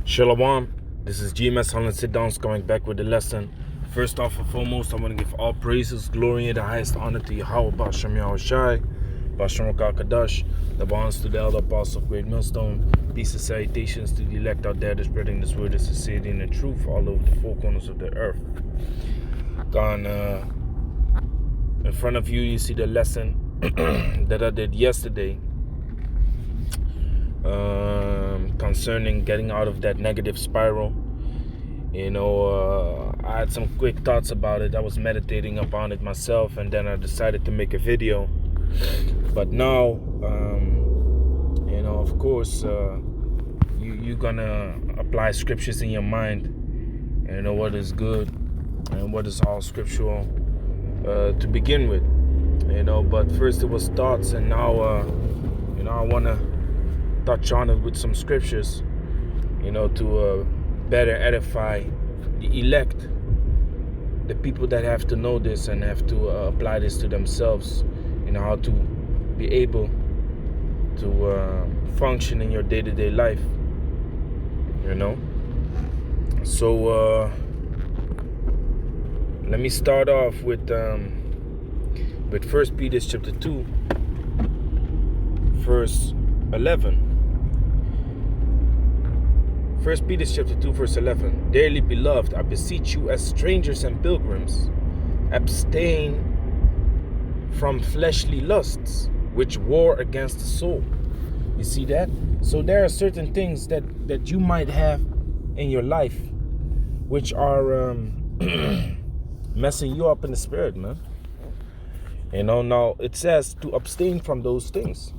Shalom, this is GMS Holland Sit Downs coming back with the lesson. First off and foremost, I want to give all praises, glory, and the highest honor to Yahweh, Bashem Yahushai, Bashem Kadash, the bonds to the elder apostle of Great Millstone. Peace and salutations to the elect out there that's spreading this word of sincerity and the truth all over the four corners of the earth. Gone in front of you, you see the lesson that I did yesterday. Concerning getting out of that negative spiral. I had some quick thoughts about it. I was meditating upon it myself, and then I decided to make a video. But now, of course, you're gonna apply scriptures in your mind, and what is good and what is all scriptural to begin with. But first it was thoughts, and now, I wanna touch on it with some scriptures, to better edify the elect, the people that have to know this and have to apply this to themselves, how to be able to function in your day-to-day life, So let me start off with 1 Peter chapter 2, verse 11. 1 Peter chapter 2, verse 11. Dearly beloved, I beseech you as strangers and pilgrims, abstain from fleshly lusts, which war against the soul. You see that? So there are certain things that you might have in your life which are messing you up in the spirit, man. Now it says to abstain from those things.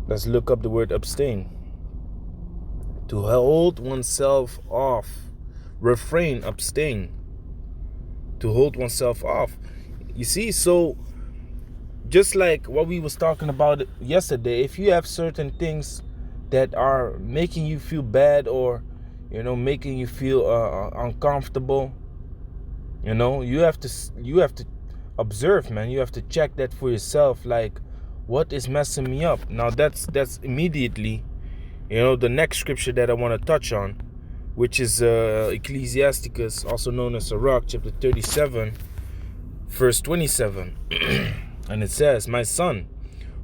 Let's look up the word abstain. To hold oneself off. Refrain, abstain. To hold oneself off. You see, so just like what we was talking about yesterday, if you have certain things that are making you feel bad or, making you feel uncomfortable, you have to observe, man. You have to check that for yourself. Like, what is messing me up? Now that's immediately, the next scripture that I want to touch on, which is Ecclesiasticus, also known as Sirach, chapter 37, verse 27. And it says, my son,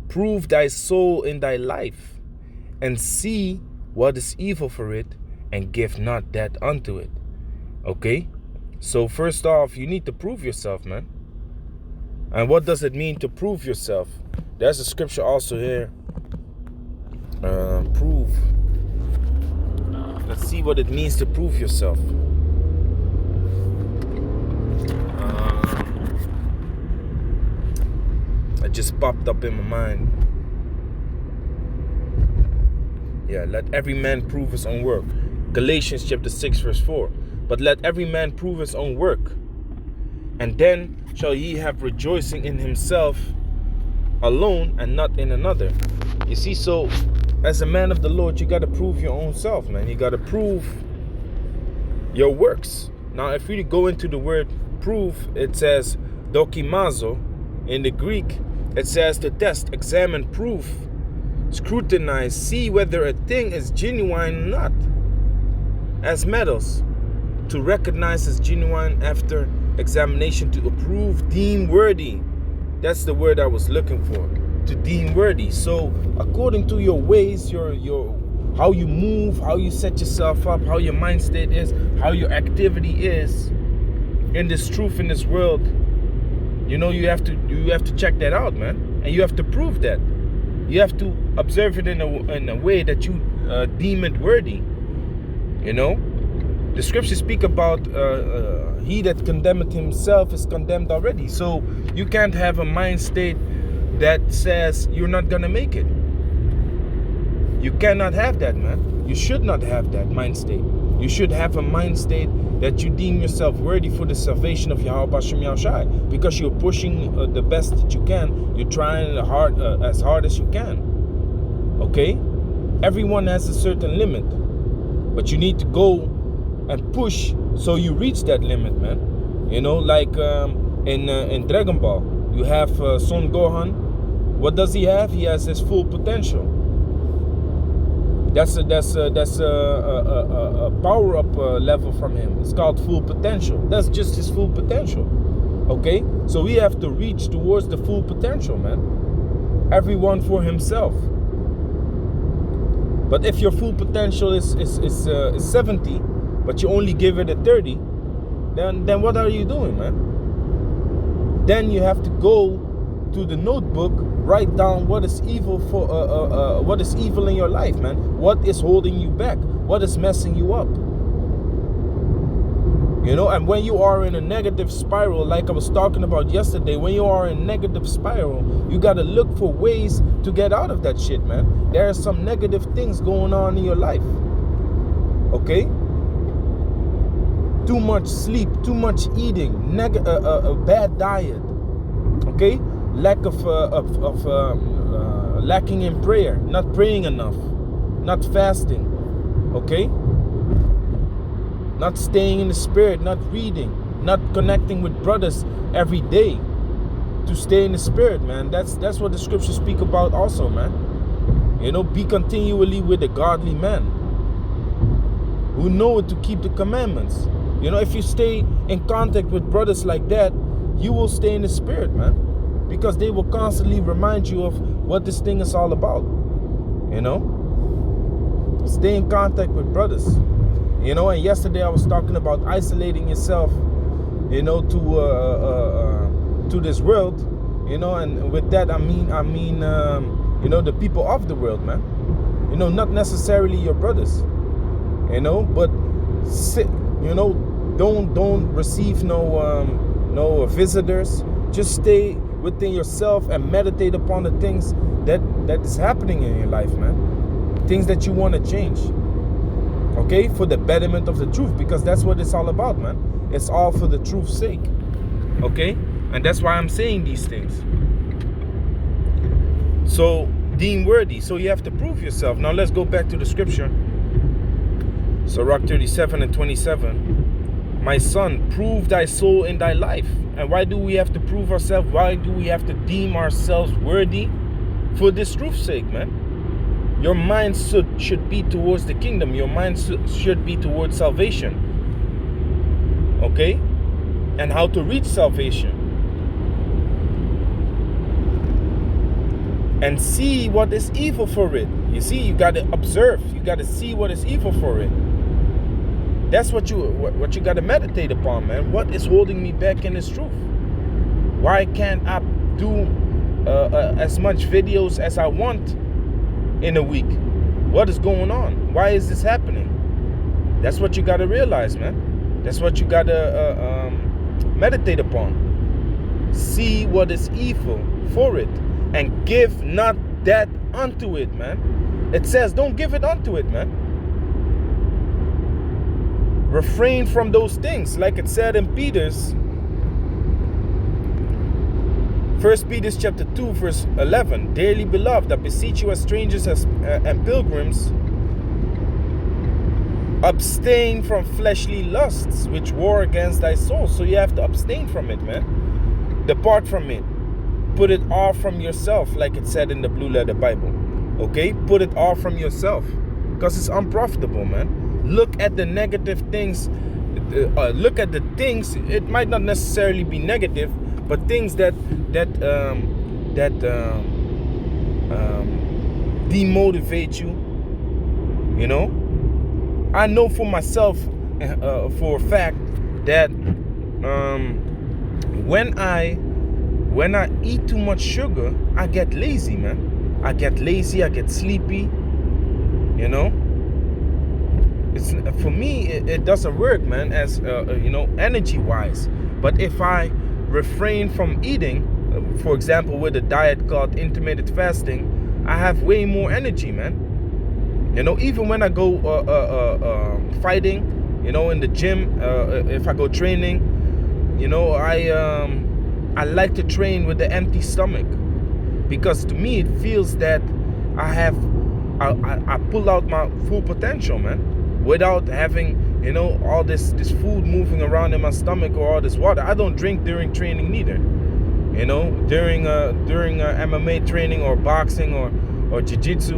prove thy soul in thy life, and see what is evil for it, and give not that unto it. Okay? So first off, you need to prove yourself, man. And what does it mean to prove yourself? There's a scripture also here. Prove. Let's see what it means to prove yourself. It just popped up in my mind. Yeah, let every man prove his own work. Galatians chapter 6 verse 4. But let every man prove his own work, and then shall he have rejoicing in himself alone and not in another. You see, so as a man of the Lord, you got to prove your own self, man. You got to prove your works. Now, if you go into the word prove, it says dokimazo. In the Greek, it says to test, examine, prove, scrutinize, see whether a thing is genuine or not. As metals, to recognize as genuine after examination, to approve, deem worthy. That's the word I was looking for. To deem worthy. So according to your ways, your how you move, how you set yourself up, how your mind state is, how your activity is in this truth, in this world, you have to check that out, man. And you have to prove that. You have to observe it in a way that you deem it worthy. The scriptures speak about he that condemneth himself is condemned already. So you can't have a mind state that says you're not gonna make it. You cannot have that, man. You should not have that mind state. You should have a mind state that you deem yourself worthy for the salvation of Yahweh Bashem Yahushai, because you're pushing the best that you can. You're trying as hard as you can. Okay? Everyone has a certain limit, but you need to go and push so you reach that limit, man. Like in Dragon Ball, you have Son Gohan. What does he have? He has his full potential. That's a power up level from him. It's called full potential. That's just his full potential. Okay, so we have to reach towards the full potential, man. Everyone for himself. But if your full potential is 70, but you only give it a 30, then what are you doing, man? Then you have to go to the notebook, write down what is evil what is evil in your life, man. What is holding you back? What is messing you up? You know, and when you are in a negative spiral, like I was talking about yesterday, when you are in a negative spiral, you got to look for ways to get out of that shit, man. There are some negative things going on in your life. Okay? Too much sleep, too much eating, a bad diet. Okay? Lack of lacking in prayer, not praying enough, not fasting. Okay? Not staying in the spirit, not reading, not connecting with brothers every day to stay in the spirit, man. That's what the scriptures speak about also, man. You know, be continually with a godly man who know to keep the commandments. You know, if you stay in contact with brothers like that, you will stay in the spirit, man, because they will constantly remind you of what this thing is all about. You know, stay in contact with brothers. You know, and yesterday I was talking about isolating yourself, you know, to this world, you know, and with that I mean, you know, the people of the world, man. You know, not necessarily your brothers, you know, but you know, don't receive no visitors. Just stay within yourself and meditate upon the things that is happening in your life, man. Things that you want to change. Okay, for the betterment of the truth, because that's what it's all about, man. It's all for the truth's sake. Okay, and that's why I'm saying these things. So, deem worthy. So you have to prove yourself. Now let's go back to the scripture. Sirach 37:27. My son, prove thy soul in thy life. And why do we have to prove ourselves? Why do we have to deem ourselves worthy? For this truth's sake, man. Your mind should be towards the kingdom. Your mind should be towards salvation. Okay? And how to reach salvation. And see what is evil for it. You see, you got to observe. You got to see what is evil for it. That's what you got to meditate upon, man. What is holding me back in this truth? Why can't I do as much videos as I want in a week? What is going on? Why is this happening? That's what you got to realize, man. That's what you got to meditate upon. See what is evil for it, and give not that unto it, man. It says don't give it unto it, man. Refrain from those things, like it said in Peter's 1 Peter chapter 2 verse 11. Dearly beloved, I beseech you as strangers and pilgrims, abstain from fleshly lusts which war against thy soul. So you have to abstain from it, man. Depart from it. Put it off from yourself, like it said in the Blue Letter Bible. Okay? Put it off from yourself, because it's unprofitable, man. Look at the negative things. Look at the things. It might not necessarily be negative, but things that demotivate you. You know, I know for myself, for a fact, that when I eat too much sugar, I get lazy, man. I get lazy. I get sleepy. You know. It's, for me, it doesn't work, man, as you know, energy-wise. But if I refrain from eating, for example, with a diet called intermittent fasting, I have way more energy, man. You know, even when I go fighting, you know, in the gym, if I go training, you know, I like to train with the empty stomach, because to me it feels that I pull out my full potential, man. Without having, you know, all this food moving around in my stomach or all this water. I don't drink during training neither. You know, during MMA training or boxing or jiu-jitsu,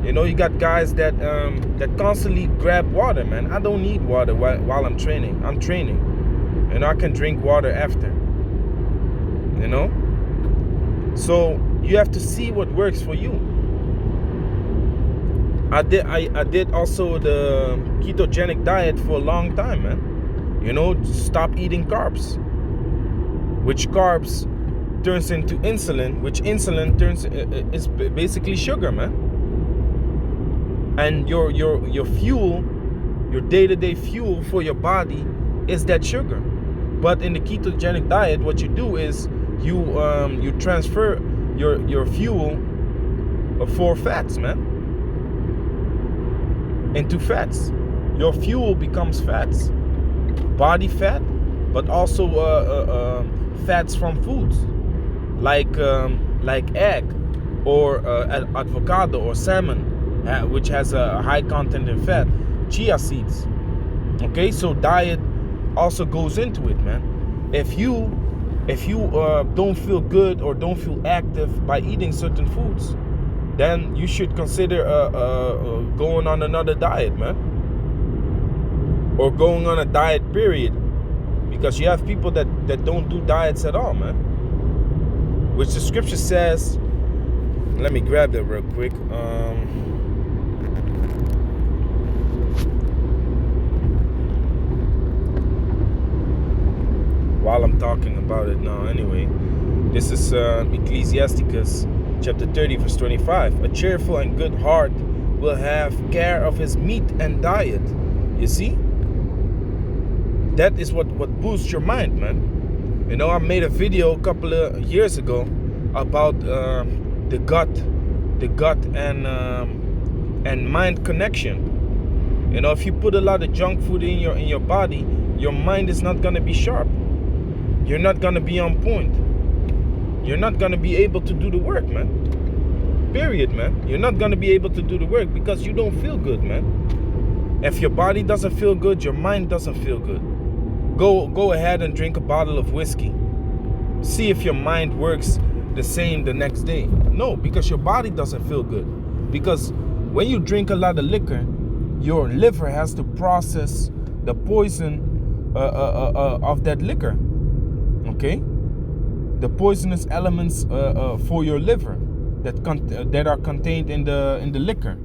You know, you got guys that constantly grab water, man. I don't need water while I'm training. I'm training. You know, I can drink water after. You know? So you have to see what works for you. I did also the ketogenic diet for a long time, man. You know, stop eating carbs. Which carbs turns into insulin, which insulin is basically sugar, man. And your fuel, your day-to-day fuel for your body is that sugar. But in the ketogenic diet, what you do is you transfer your fuel for fats, man, into fats. Your fuel becomes fats, body fat, but also fats from foods like egg or avocado or salmon, which has a high content in fat, chia seeds. Okay, so diet also goes into it, man. If you don't feel good or don't feel active by eating certain foods, then you should consider going on another diet, man, or going on a diet period, because you have people that don't do diets at all, man, which the scripture says. Let me grab that real quick. While I'm talking about it now, anyway, this is Ecclesiasticus chapter 30, verse 25. A cheerful and good heart will have care of his meat and diet. You see? That is what boosts your mind, man. You know, I made a video a couple of years ago about the gut and mind connection. You know, if you put a lot of junk food in your body, your mind is not gonna be sharp. You're not gonna be on point. You're not gonna be able to do the work, man. Period, man. You're not gonna be able to do the work because you don't feel good, man. If your body doesn't feel good, your mind doesn't feel good. Go ahead and drink a bottle of whiskey. See if your mind works the same the next day. No, because your body doesn't feel good. Because when you drink a lot of liquor, your liver has to process the poison of that liquor. Okay, the poisonous elements for your liver that are contained in the liquor.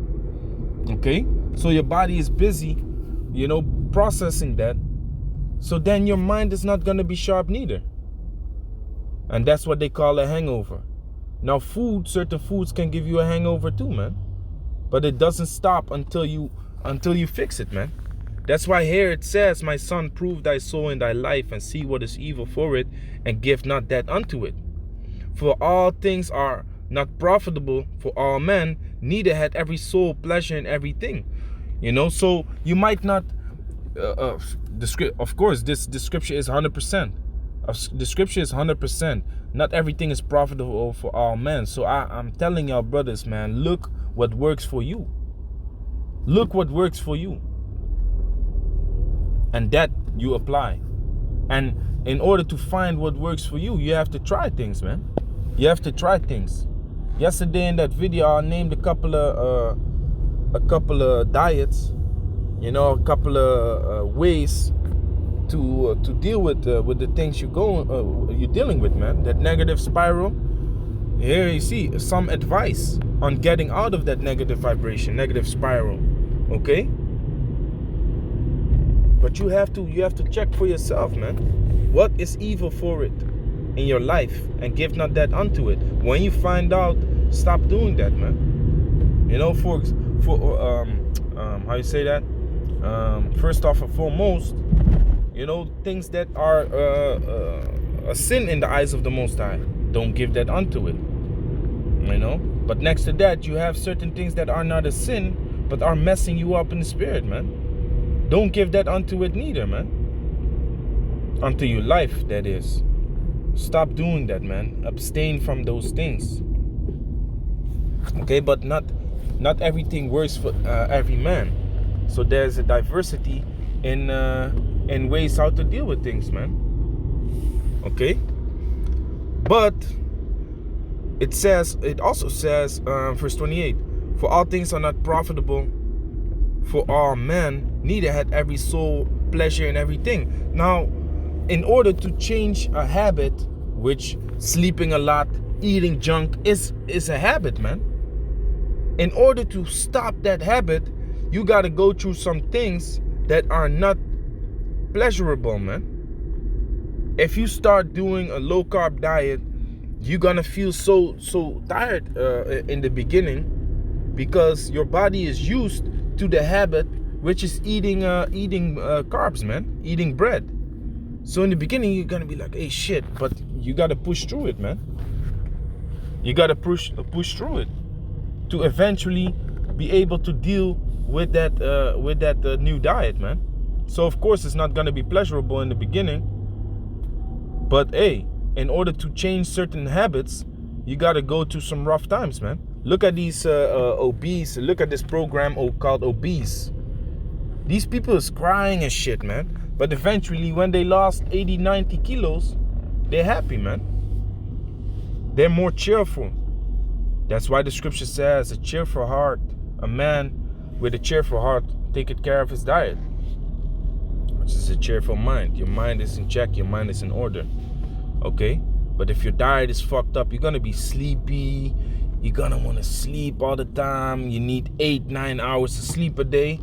Okay, so your body is busy, you know, processing that. So then your mind is not gonna be sharp neither, and that's what they call a hangover. Now, certain foods can give you a hangover too, man, but it doesn't stop until you fix it, man. That's why here it says, my son, prove thy soul in thy life, and see what is evil for it, and give not that unto it. For all things are not profitable for all men, neither had every soul pleasure in everything. You know, so you might not, of course, this scripture is 100%. The scripture is 100%. Not everything is profitable for all men. So I'm telling y'all, brothers, man, look what works for you. Look what works for you. And that you apply. And in order to find what works for you, you have to try things, man. You have to try things. Yesterday in that video, I named a couple of diets, you know, a couple of ways to deal with the things you're dealing with, man. That negative spiral. Here you see some advice on getting out of that negative vibration, negative spiral. Okay. But you have to check for yourself, man. What is evil for it in your life, and give not that unto it. When you find out, stop doing that, man. You know, for how you say that? First off and foremost, you know, things that are a sin in the eyes of the Most High, don't give that unto it. You know. But next to that, you have certain things that are not a sin, but are messing you up in the spirit, man. Don't give that unto it neither, man. Unto your life, that is. Stop doing that, man. Abstain from those things. Okay, but not everything works for every man. So there's a diversity in ways how to deal with things, man. Okay? But it also says, verse 28, For all things are not profitable for all men, neither had every soul pleasure in everything. Now, in order to change a habit, which sleeping a lot, eating junk is a habit, man. In order to stop that habit, you got to go through some things that are not pleasurable, man. If you start doing a low carb diet, you're gonna feel so tired in the beginning, because your body is used to the habit, which is eating carbs, man, eating bread. So in the beginning, you're gonna be like, hey, shit, but you gotta push through it, man. You gotta push through it to eventually be able to deal with that new diet, man. So of course it's not gonna be pleasurable in the beginning, but hey, in order to change certain habits, you gotta go through some rough times, man. Look at these obese. Look at this program called Obese. These people is crying and shit, man. But eventually, when they lost 80, 90 kilos, they're happy, man. They're more cheerful. That's why the scripture says, a cheerful heart, a man with a cheerful heart taketh care of his diet, which is a cheerful mind. Your mind is in check. Your mind is in order. Okay? But if your diet is fucked up, you're going to be sleepy. You're going to want to sleep all the time. You need 8-9 hours of sleep a day.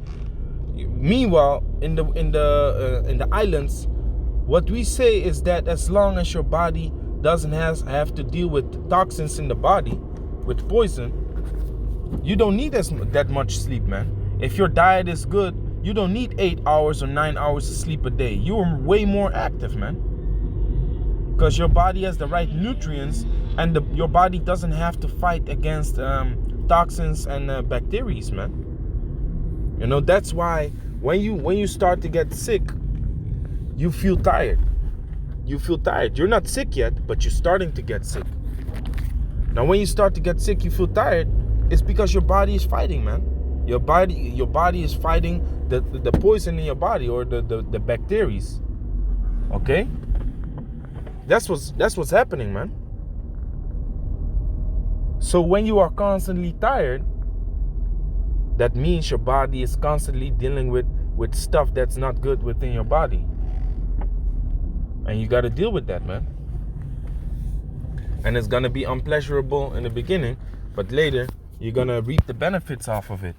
Meanwhile, in the islands, what we say is that as long as your body doesn't have to deal with toxins in the body, with poison, you don't need that much sleep, man. If your diet is good, you don't need 8 hours or 9 hours of sleep a day. You're way more active, man, because your body has the right nutrients, and your body doesn't have to fight against toxins and bacteria, man. You know, that's why when you start to get sick, you feel tired. You feel tired. You're not sick yet, but you're starting to get sick. Now, when you start to get sick, you feel tired. It's because your body is fighting, man. Your body is fighting the poison in your body, or the bacteria. Okay? That's what's happening, man. So when you are constantly tired, that means your body is constantly dealing with stuff that's not good within your body. And you got to deal with that, man. And it's going to be unpleasurable in the beginning, but later you're going to reap the benefits off of it.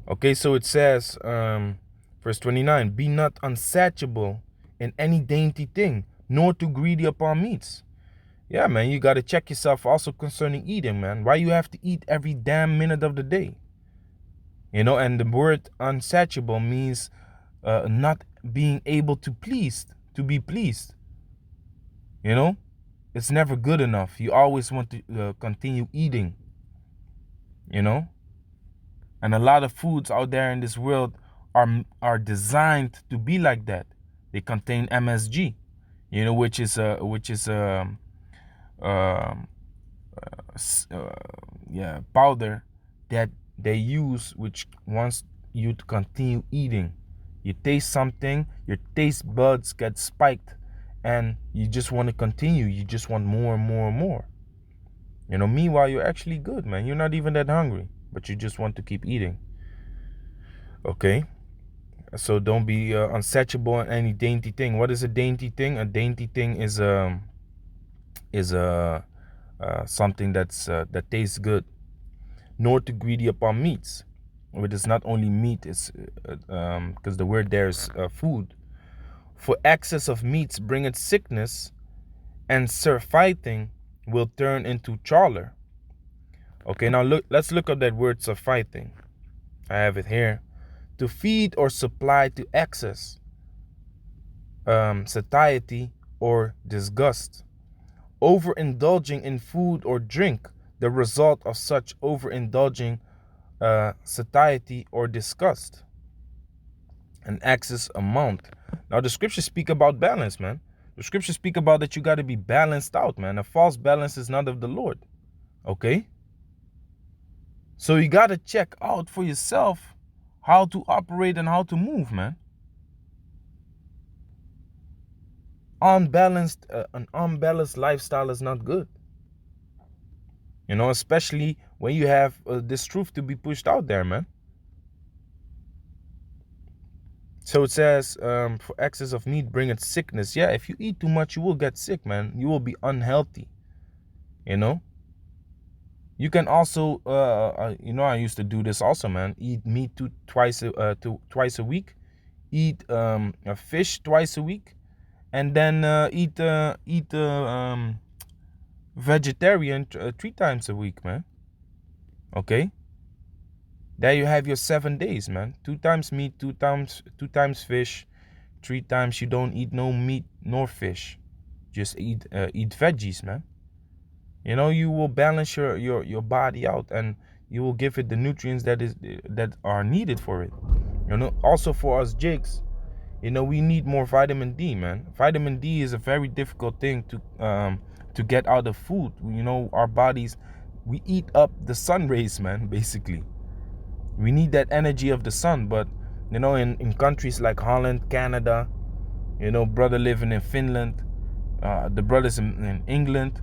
Okay, so it says, verse 29, be not unsatiable in any dainty thing, nor too greedy upon meats. Yeah, man, you got to check yourself also concerning eating, man. Why you have to eat every damn minute of the day? You know, and the word unsatiable means not being able to be pleased. You know, it's never good enough. You always want to continue eating, you know. And a lot of foods out there in this world are designed to be like that. They contain MSG, you know, which is powder that they use, which wants you to continue eating. You taste something, your taste buds get spiked, and you just want to continue. You just want more and more and more. You know, meanwhile, you're actually good, man. You're not even that hungry, but you just want to keep eating. Okay? So don't be unsatiable in any dainty thing. What is a dainty thing? A dainty thing is something that tastes good. Nor too greedy upon meats. It is not only meat, it's because the word there is food. For excess of meats bringeth sickness, and surfeiting will turn into choler. Okay, now let's look up that word surfeiting. I have it here. To feed or supply to excess, satiety or disgust. Overindulging in food or drink, the result of such overindulging, satiety or disgust. An excess amount. Now the scriptures speak about balance, man. The scriptures speak about that you got to be balanced out, man. A false balance is not of the Lord. Okay? So you got to check out for yourself how to operate and how to move, man. An unbalanced lifestyle is not good. Especially when you have this truth to be pushed out there, man. So it says, for excess of meat bringeth sickness. Yeah, if you eat too much, you will get sick, man. You will be unhealthy. You can also, I used to do this also, man. Eat meat twice a week. Eat a fish twice a week, and then eat vegetarian 3 times a week, man. Okay, there you have your 7 days, man. 2 times meat, two times fish, 3 times you don't eat no meat nor fish. Just eat veggies, man. You will balance your body out, and you will give it the nutrients that are needed for it. Also for us Jakes, we need more vitamin D, man. Vitamin D is a very difficult thing to get out of food. Our bodies, we eat up the sun rays, man, basically. We need that energy of the sun, but in countries like Holland, Canada, brother living in Finland, the brothers in England,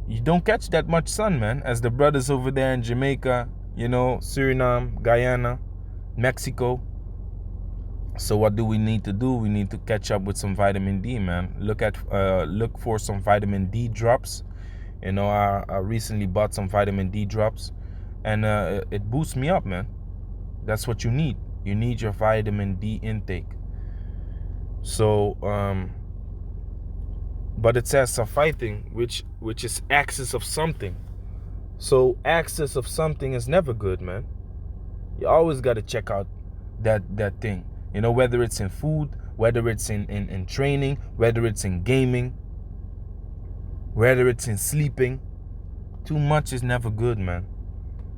you don't catch that much sun, man, as the brothers over there in Jamaica, Suriname, Guyana, Mexico. So what do we need to do? We need to catch up with some vitamin D, man. Look for some vitamin D drops. I recently bought some vitamin D drops, and it boosts me up, man. That's what you need. You need your vitamin D intake. So, but it says sufficing, which is excess of something. So excess of something is never good, man. You always got to check out that thing. Whether it's in food, whether it's in training, whether it's in gaming, whether it's in sleeping. Too much is never good, man.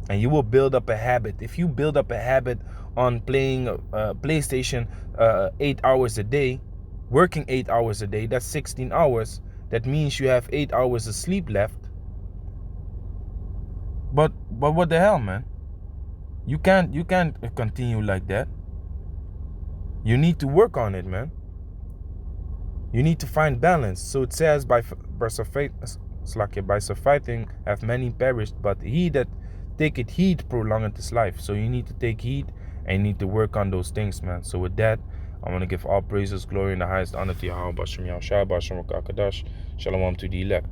And you will build up a habit. If you build up a habit on playing PlayStation 8 hours a day, working 8 hours a day, that's 16 hours. That means you have 8 hours of sleep left. But what the hell, man? You can't continue like that. You need to work on it, man. You need to find balance. So it says, by sufficing have many perished, but he that taketh heed prolongeth his life. So you need to take heed, and you need to work on those things, man. So with that, I want to give all praises, glory, and the highest honor to Yahweh, Bashem Yahushua, Bashem Rakakadash, Shalom to the elect.